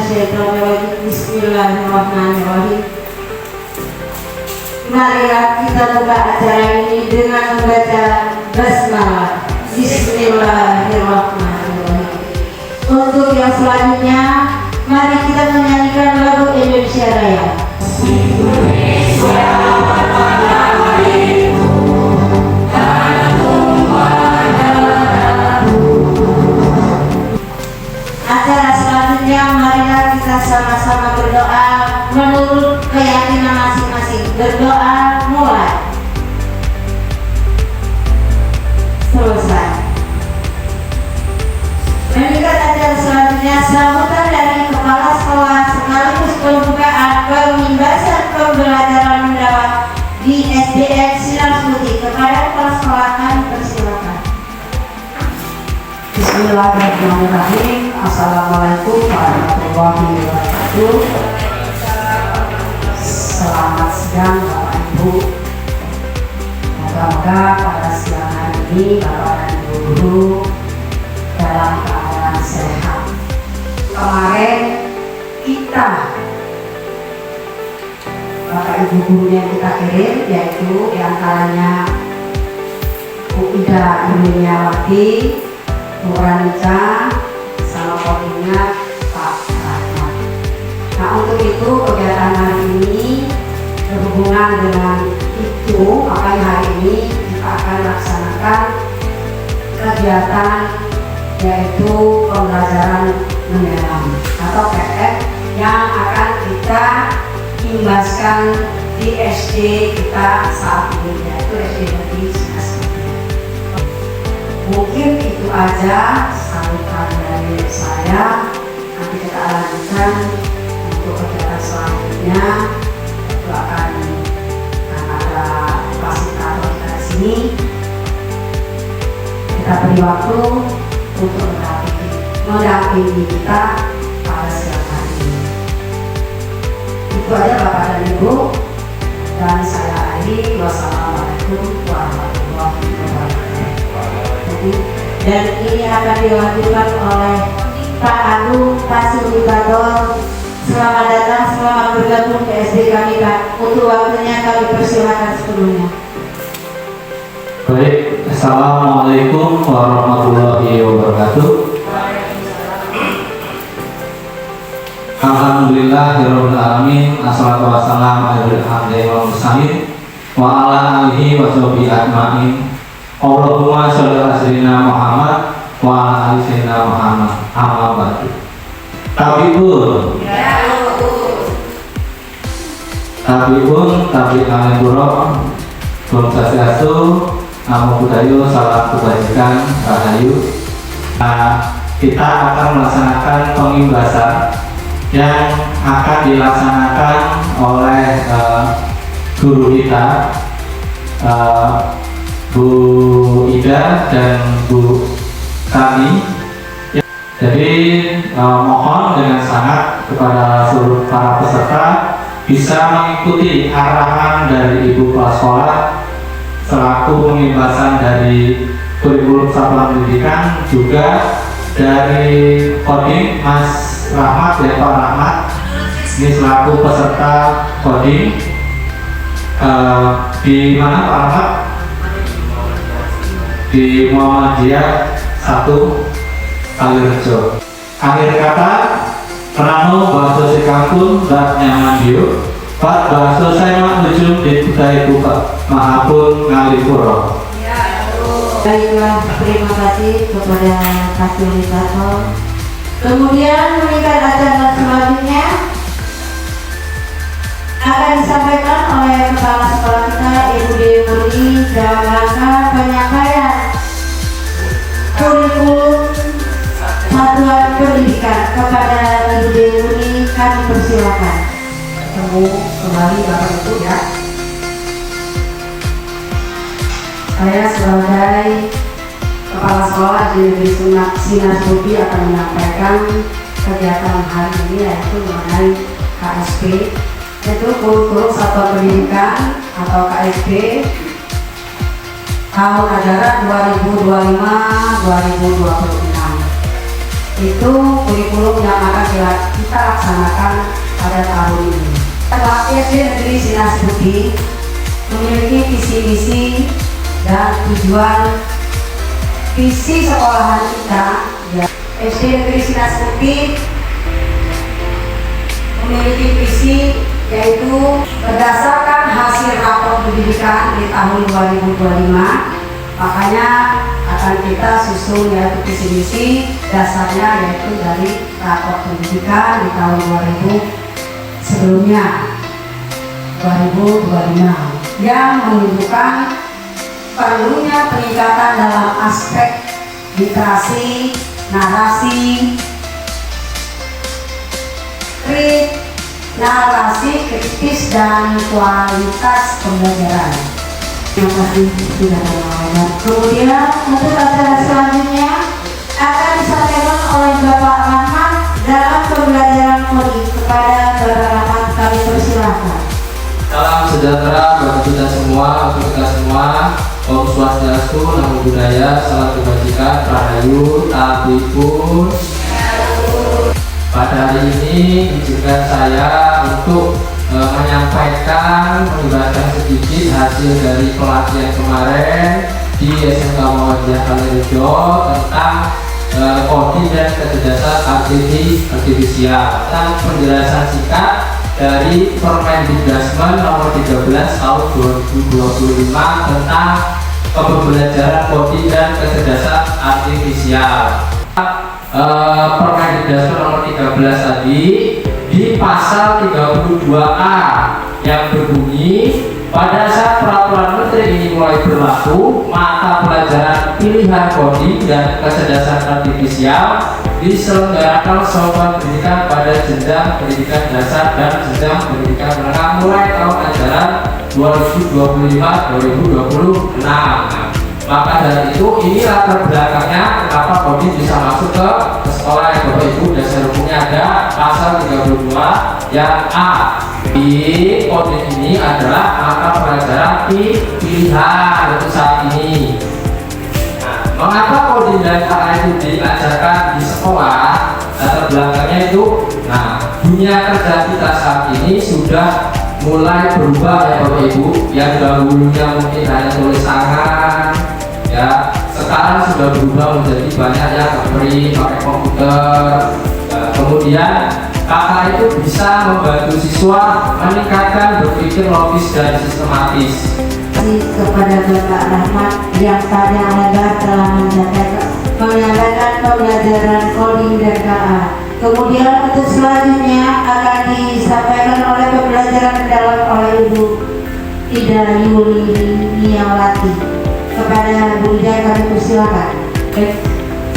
minasyaitonirrajim. Bismillahirrahmanirrahim. Marilah kita buka acara ini dengan membaca basmalah. Bismillahirrahmanirrahim. Untuk yang selanjutnya, mari kita menyanyikan lagu Indonesia Raya. Indonesia warna harimu, tanahmu darahmu. Acara selanjutnya, marilah kita sama-sama berdoa menurut keyakinan masing-masing. Berdoa mulai. Selesai. Meningkat acara selanjutnya, sambutan dari kepala sekolah sekaligus pembukaan pemimbasan pembelajaran mendalam di SDN Sinar Putih. Kepada kepala sekolah kami persilakan. Bismillahirrahmanirrahim. Assalamualaikum warahmatullahi wabarakatuh. Selamat siang Bapak Ibu. Moga-moga pada siang hari ini Bapak dan Ibu guru dalam keadaan sehat. Kemarin kita Bapak Ibu guru yang kita kirim, yaitu diantaranya Bu Ida Yuniawati, Bu Ranica, sama koordinat Pak Rahmat. Nah, untuk itu kegiatan hari ini berhubungan dengan itu, makanya hari ini kita akan laksanakan kegiatan yaitu pembelajaran mendalam atau PF yang akan kita imbaskan di SD kita saat ini, yaitu SD Negeri Sinar Putih. Mungkin itu aja sambutan dari saya. Nanti kita lanjutkan untuk kegiatan selanjutnya. Itu akan ada fasilitator kita di sini. Kita beri waktu untuk mendampingi kita pada siang hari ini. Itu aja Bapak dan Ibu, dan saya akhiri. Wassalamualaikum warahmatullahi wabarakatuh. Dan ini akan dilanjutkan oleh Pak Agung Fasilitator. Selamat datang, selamat bergabung ke SD kami Pak. Untuk waktunya kami persilakan sebelumnya. Baik, Assalamualaikum warahmatullahi wabarakatuh. Alhamdulillahirabbil alamin. Assalatu wassalamu ala mursalin wa ala alihi wa sahbihi ajmain. Allahumma sholli ala sayyidina Muhammad wa ala ali sayyidina Muhammad. Amma ba'du. Tabibun. Tabibun, tabi kangepura. Om Swastiastu, Namo Buddhaya, salam kebajikan, rahayu. Kita akan melaksanakan pengimbasan yang akan dilaksanakan oleh guru kita, Bu Ida dan Bu Kami. Jadi mohon dengan sangat kepada seluruh para peserta bisa mengikuti arahan dari Ibu Kepala Sekolah selaku pengimbasan dari kurikulum satuan pendidikan, juga dari Kodim Mas Rahmat ya, Pak Rahmat ini selaku peserta Kodim. Di mana Pak Rahmat? Di Muhammadiyah 1 Kalirejo. Akhir kata, Prano bahasa sekampun dan nyaman diu, Pak bahasa saya ujung di budaya buka mahapun ngalipuro. Baiklah, terima kasih kepada fasilitator. Kemudian meningkat acara selanjutnya akan disampaikan oleh kepala sekolah kita Ibu Dewi Murni dalam rangka penyampaian kurikulum satuan pendidikan. Kepada Ibu Dewi Murni kami persilakan. Ketemu kembali Bapak Ibu ya. Saya sebagai kepala sekolah di Negeri Sinar Putih akan menyampaikan kegiatan hari ini, yaitu mengenai KSP, yaitu kurikulum satuan pendidikan atau KSP tahun ajaran 2025-2026. itu kurikulum yang akan kita laksanakan pada tahun ini. SD Negeri Sinar Budi memiliki visi misi dan tujuan visi sekolahan kita. Ya. SD Negeri Sinar Budi memiliki visi yaitu berdasarkan hasil rapor pendidikan di tahun 2025, makanya akan kita susun yaitu visi misi dasarnya yaitu dari rapor pendidikan di tahun 2000 sebelumnya 2025 yang menunjukkan perlunya peningkatan dalam aspek literasi, narasi, narasi kritis dan kualitas pembelajaran. Terima kasih sudah menonton. Kemudian untuk acara selanjutnya akan disampaikan oleh Bapak Rahmat dalam pembelajaran kodi. Kepada Bapak Rahmat kami persilahkan. Salam sejahtera bagi kita semua, untuk kita semua. Om Swastiastu, Namo Buddhaya, salam kebajikan, Rahayu, Tabipun. Pada hari ini izinkan saya untuk menyampaikan, menjelaskan sedikit hasil dari pelatihan kemarin di SMK Muhammadiyah Kalirejo tentang coding dan kecerdasan artifisial dan penjelasan singkat dari Permendikbud nomor 13 tahun 2025 tentang pembelajaran coding dan kecerdasan artifisial. Permendikbud nomor 13 tadi di pasal 32A yang berbunyi pada saat peraturan menteri ini mulai berlaku, mata pelajaran pilihan coding dan kecerdasan artifisial diselenggarakan selama pendidikan pada jenjang pendidikan dasar dan jenjang pendidikan menengah mulai tahun ajaran 2025-2026. Maka dari itu ini latar belakangnya kenapa coding bisa masuk ke sekolah ya Bapak Ibu. Dasar hukumnya ada pasal 32 yang A. Di coding ini adalah mata pelajaran pilihan untuk saat ini. Mengapa coding dan KA itu diajarkan di sekolah? Latar belakangnya itu, dunia kerja kita saat ini sudah mulai berubah ya Bapak Ibu. Yang dahulunya mungkin hanya tulis tangan, ya sekarang sudah berubah menjadi banyak yang pakai komputer. Kemudian KA itu bisa membantu siswa meningkatkan berpikir logis dan sistematis. Kepada Bapak Rahmat yang panjang lebar telah menyampaikan pembelajaran coding dan KA. Kemudian untuk selanjutnya akan disampaikan oleh pembelajaran mendalam oleh Ibu Ida Yuliawati. Kepada Bu Ida kami persilakan.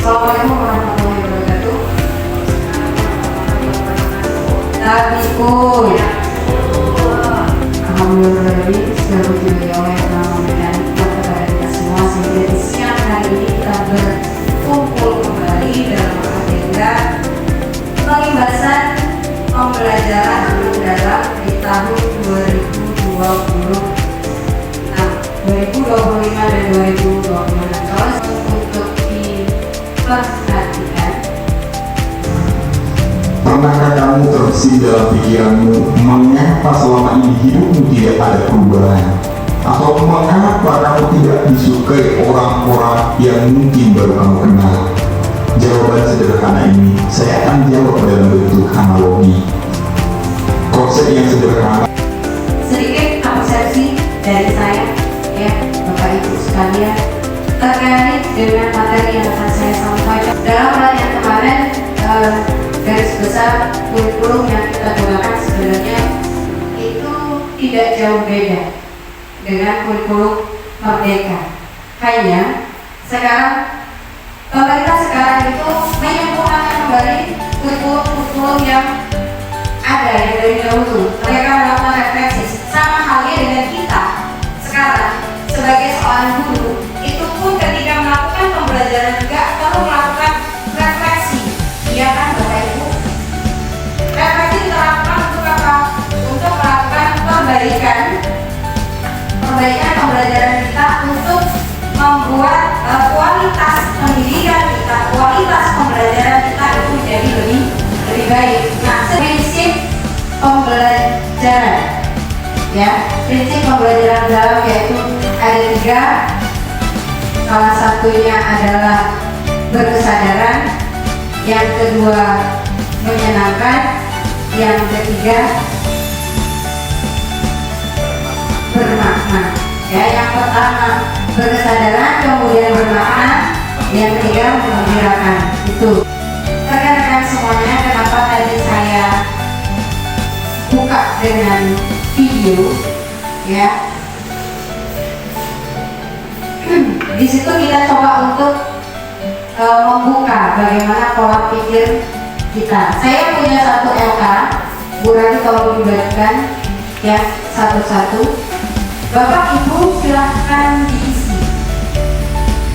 Assalamualaikum warahmatullahi wabarakatuh. Tabipun. Alhamdulillah, seluruh oleh nama dan kepada kita semua sehingga di siang hari ini kita berkumpul kembali dalam agenda pengimbasan pembelajaran mendalam di tahun 2025 dan 2026. Untuk diperhatikan. Pernahkah kamu terbesit dalam pikiranmu mengapa selama ini hidupmu tidak ada perubahan? Atau mengapa kamu tidak disukai orang-orang yang mungkin baru kamu kenal? Jawaban sederhana ini saya akan jawab dalam bentuk analogi. Konsep yang sederhana. Sedikit apresiasi dari saya, ya Bapak Ibu sekalian, terkait dengan materi yang akan saya sampaikan. Dalam pelatihan kemarin, garis besar kurikulum yang kita gunakan sebenarnya itu tidak jauh beda dengan kurikulum Merdeka. Hanya sekarang pemerintah sekarang itu menyempurnakan kembali kurikulum yang ada yang dari dahulu. Mereka melakukan refleksi sama halnya dengan kita sekarang sebagai seorang guru. Itu pun ketika melakukan pembelajaran juga perlu melakukan refleksi, iya kan Bapak Ibu? Refleksi diterapkan untuk apa? Untuk melakukan perbaikan pembelajaran kita, untuk membuat kualitas pendidikan kita, kualitas pembelajaran kita Baik, nah prinsip pembelajaran, ya, prinsip pembelajaran dalam yaitu ada 3. Salah satunya adalah berkesadaran, yang kedua menyenangkan, yang ketiga bermakna. Ya, yang pertama berkesadaran, kemudian bermakna, yang ketiga menggembirakan. Itu rekan-rekan semuanya, kenapa tadi saya buka dengan video, ya. Di situ kita coba untuk membuka bagaimana pola pikir kita. Saya punya satu LK, Bu Rani tolong dibagikan ya satu-satu. Bapak Ibu silahkan diisi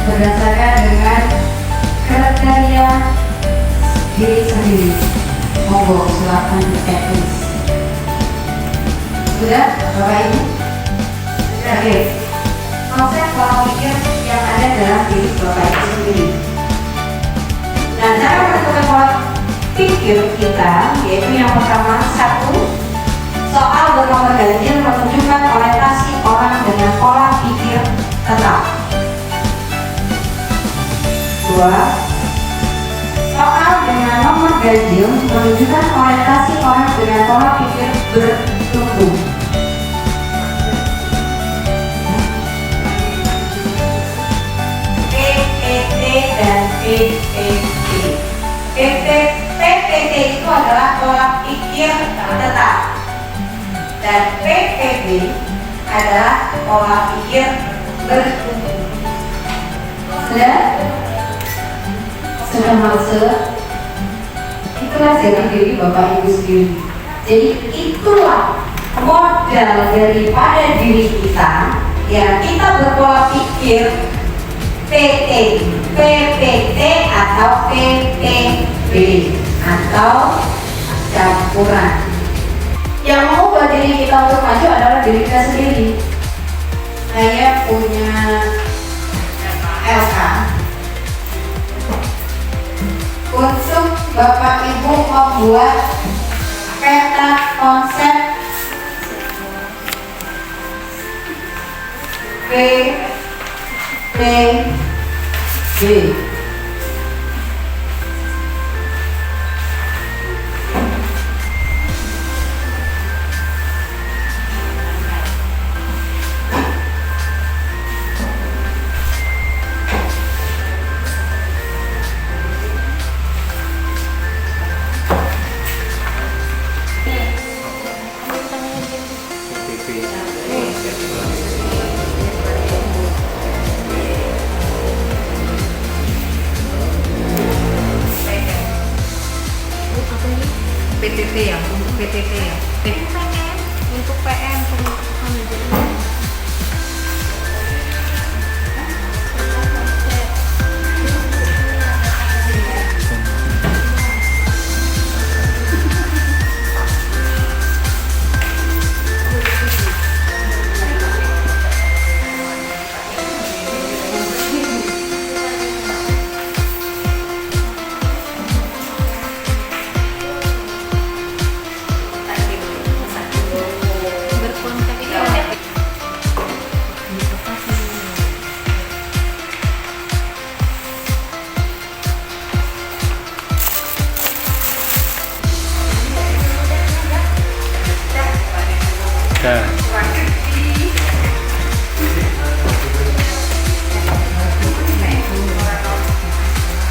berdasarkan dengan kriteria diri sendiri. Monggo silahkan di-checklist. Sudah, Bapak Ibu? Oke. Konsep pola pikir yang ada dalam diri Bapak Ibu sendiri. Nah, cara menentukan pola pikir kita yaitu yang pertama, 1. Soal bernomor ganjil menunjukkan orientasi orang dengan pola pikir tetap. 2. Soal dengan nomor ganjil menunjukkan orientasi orang dengan pola pikir bertumbuh. PPT dan PPT. PPT itu adalah pola pikir tetap, dan PPB adalah pola pikir bertumbuh. Sudah masuk. Itulah dari diri Bapak Ibu sendiri. Jadi itulah modal daripada diri kita, ya, kita berpola pikir PT, PPT atau PPB atau campuran. Yang mau buat diri kita untuk maju adalah diri kita sendiri. Saya punya LK untuk Bapak Ibu membuat peta konsep PPB. PTT ya, untuk PTT ya. Untuk PM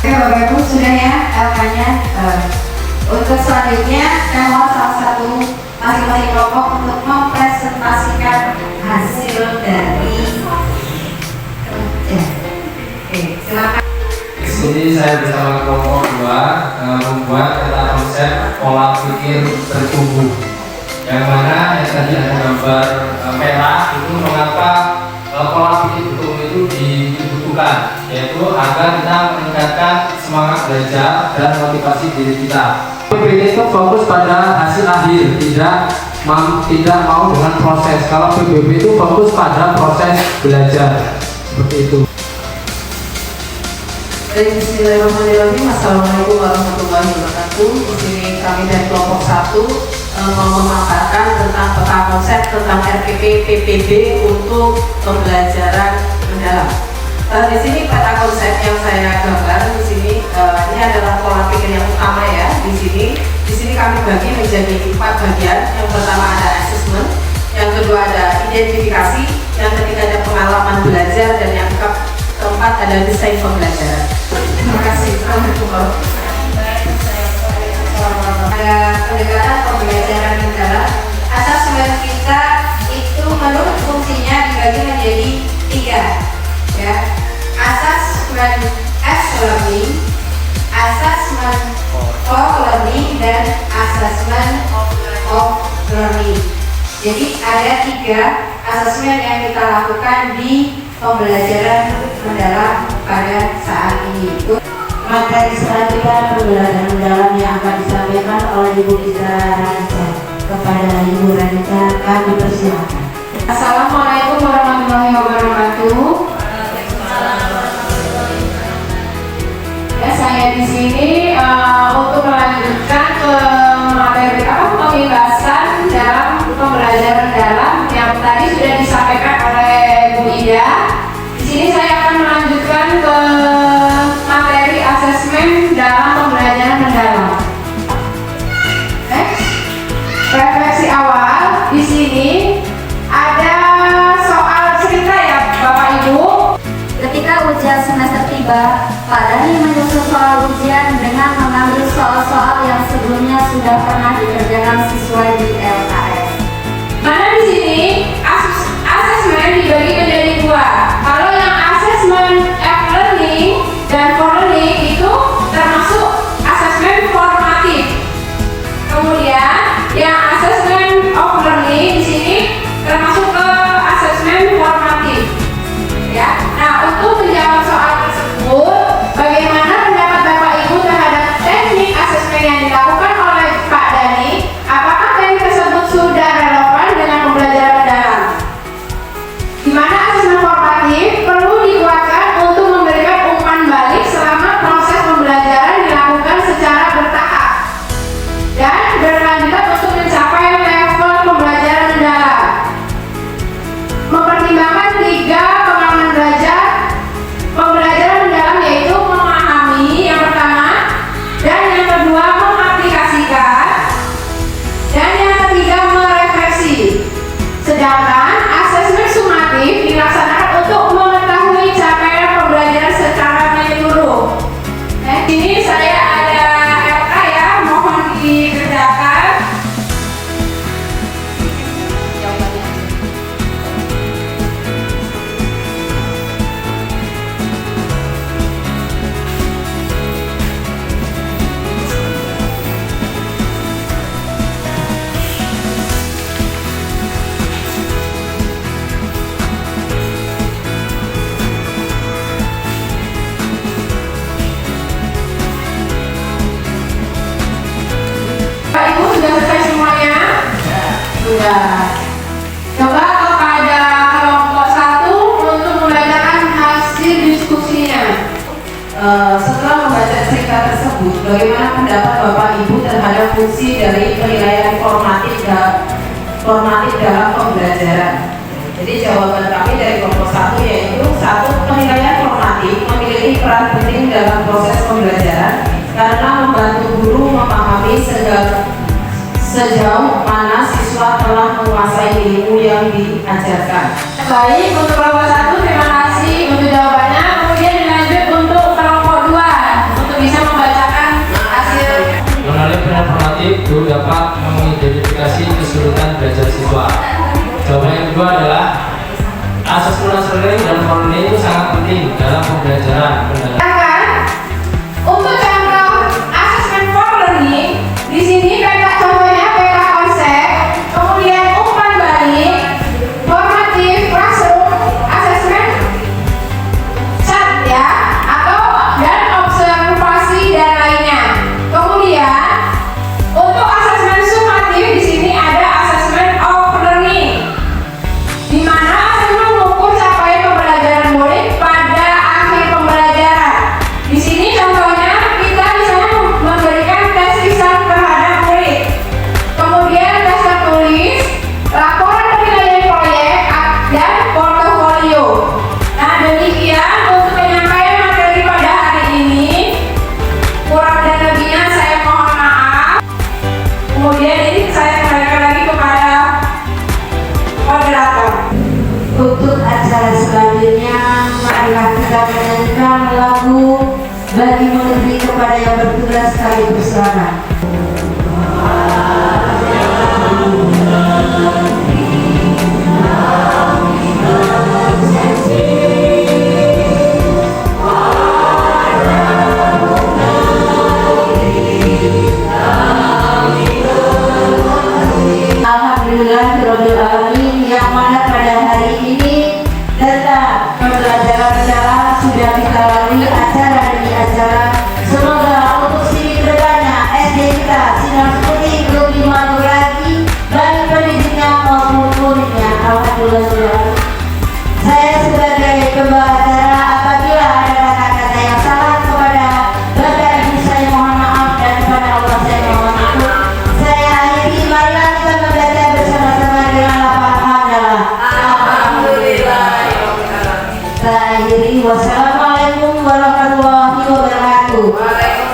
Oke Bapak Ibu, sudah ya LK-nya. Untuk selanjutnya saya mau salah satu masing-masing kelompok untuk mempresentasikan hasil dari kerja. Oke, silakan. Di sini saya bersama kelompok 2 membuat peta konsep pola pikir bertumbuh. Yang mana yang tadi ada gambar merah itu mengapa pola pikir bertumbuh itu dibutuhkan, yaitu agar kita meningkatkan semangat belajar dan motivasi diri kita. PPT itu fokus pada hasil akhir, tidak mau dengan proses. Kalau PBB itu fokus pada proses belajar, seperti itu. Bismillahirrahmanirrahim. Assalamualaikum warahmatullahi wabarakatuh. Di sini kami dari kelompok 1 memaparkan tentang peta konsep tentang RPP PPB untuk pembelajaran mendalam. Di sini peta konsep yang saya gambar di sini ini adalah pola pikir yang utama ya. Di sini kami bagi menjadi 4 bagian. Yang pertama ada assessment, yang kedua ada identifikasi, yang ketiga ada pengalaman belajar, dan yang keempat ada desain pembelajaran. Terima kasih. Assalamualaikum warahmatullahi wabarakatuh. Ada pendekatan pembelajaran mendalam. Asesmen kita itu menurut fungsinya dibagi menjadi 3 ya. Asesmen as learning, asesmen for learning, dan asesmen of learning. Jadi ada 3 asesmen yang kita lakukan di pembelajaran mendalam pada saat ini. Materi selanjutnya pembelajaran mendalam yang akan disampaikan oleh Ibu Ida Ranita. Kepada Ibu Ranita kami persilakan. Assalamualaikum warahmatullahi wabarakatuh. Ya, saya di sini untuk melanjutkan ke materi pembahasan dalam pembelajaran mendalam yang tadi sudah disampaikan oleh Bu Ida. Di sini saya akan melanjutkan ke materi asesmen dalam pembelajaran mendalam. Refleksi awal di sini ada soal cerita ya Bapak Ibu. Ketika ujian semester tiba, Pak Dani menyusun soal ujian dengan mengambil soal-soal yang sebelumnya sudah pernah dikerjakan sesuai di LKS. Mana di sini asesmen dibagi menjadi 2. Kalau yang asesmen learning dan for learning itu termasuk asesmen formatif. Kemudian yang asesmen of learning di sini termasuk ke asesmen formatif. Ya. Nah, untuk menjawab soal tersebut, bagaimana pendapat Bapak Ibu terhadap teknik asesmen yang dilakukan oleh Pak Dani? Apakah teknik tersebut sudah relevan dengan pembelajaran mendalam? Di mana asesmen formatif perlu dikuatkan untuk memberikan umpan balik selama proses pembelajaran dilakukan secara bertahap dan berkelanjutan untuk mencapai level pembelajaran mendalam. Mempertimbangkan 3 pengalaman belajar pembelajaran mendalam, yaitu memahami yang pertama, dan yang kedua mengaplikasikan, dan yang ketiga merefleksi. Sedangkan asesmen sumatif dilaksanakan untuk mengetahui capaian pembelajaran secara menyeluruh. Ini saya ada LK ya, mohon dikerjakan. Pak Ibu sudah selesai semuanya? Sudah. Coba kepada kelompok 1 untuk membacakan hasil diskusinya. Setelah membaca cerita tersebut, bagaimana pendapat Bapak Ibu terhadap fungsi dari penilaian formatif dalam pembelajaran? Jadi jawaban kami dari kelompok 1 yaitu 1. Penilaian formatif memiliki peran penting dalam proses pembelajaran karena membantu guru memahami sejauh mana siswa telah menguasai ilmu yang diajarkan. Baik, untuk kelompok 1 terima kasih untuk jawabannya. Kemudian dilanjut untuk kelompok 2 untuk bisa membacakan hasil. Melalui peran formatif, guru dapat mengidentifikasi kesulitan belajar siswa. Jawaban yang kedua adalah asesmen learning dan for learning itu sangat penting dalam pembelajaran mendalam. Untuk contoh asesmen for learning, di sini peta contohnya peta konsep, kemudian umpan balik, formatif, classroom, asesmen chart ya, atau dan observasi dan lainnya. Kemudian untuk asesmen sumatif di sini ada asesmen of learning, di mana asesmen mengukur capaian pembelajaran murid pada akhir pembelajaran. silakan. Alhamdulillahirobbilalamin, yang mana pada hari ini tentang pembelajaran mendalam sudah kita lalui acara demi acara. Semoga untuk sini kedepannya SD kita Sinar Putih lebih maju lagi baik pendidiknya maupun muridnya. Alhamdulillah. Saya sebagai pembawa acara, apabila ada kata-kata yang salah kepada Bapak Ibu saya mohon maaf, dan kepada Allah saya mohon ampun. Saya akhiri, marilah kita membaca bersama-sama dengan lafaz hamdalah. Alhamdulillah. Saya akhiri, wassalamualaikum warahmatullahi wabarakatuh. Waalaikumsalam.